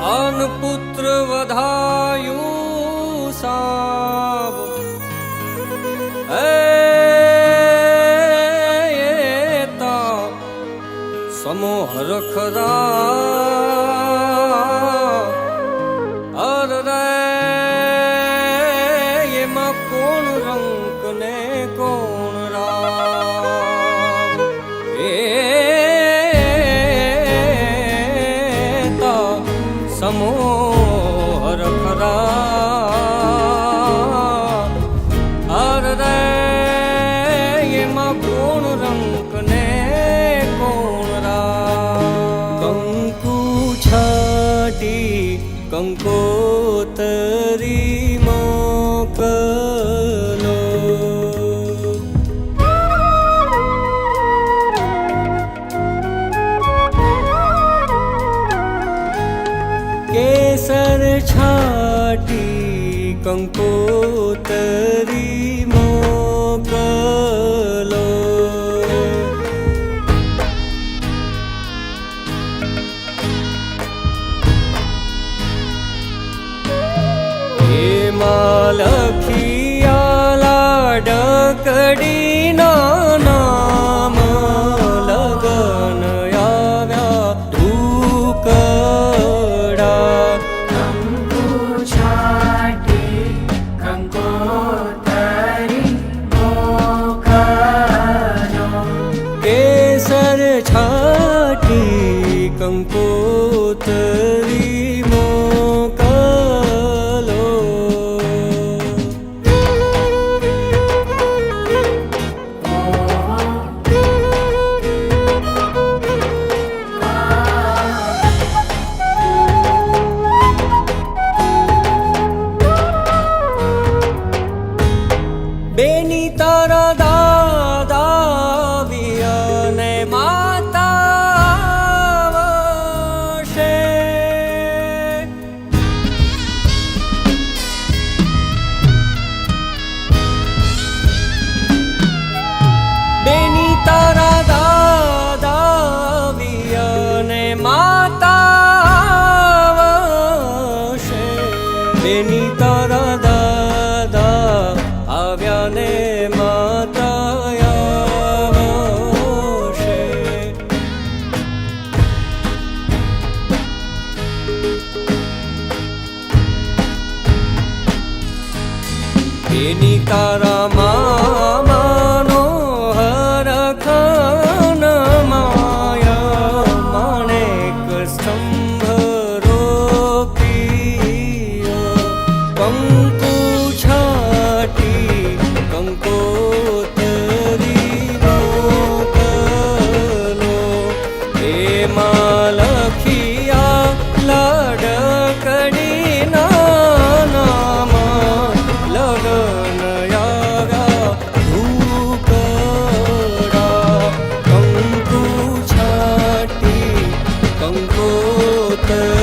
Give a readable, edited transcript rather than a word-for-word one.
અન પુત્ર વધાયું સાવ એતા સમો હરખરા અર રે એમાં કોણ રંક ને કોણ રામ એતા સમો હરખરા અર રે એમાં કોણ રંક ને કોણ રામ કંકુ છાટી કંકોતરી મોકલો કેસર છાટી કંકોતરી મોકલો એમાં લખિયા લાડકડીના નામ લગન આવ્યા ધૂકડા કંકુ છાટી કંકોતરી મોકલો કેસર છાટી કંકોતરી મોકલો બેની તારા દાદા વિયને માતા વશે બેની તારા દાદા વિયને માતા વશે બેની તારા દાદા આવ્યા ને માતા આવશે એની તારા મામાનો હરખાન માયા માણેક સ્તંભ રોપ્યો કંકુ છાટી કંકોતરી મોકલો એમાં લખિયા લાડકડીના નામ લગન આવ્યા ધૂકડા કંકુ છાટી કંકોતરી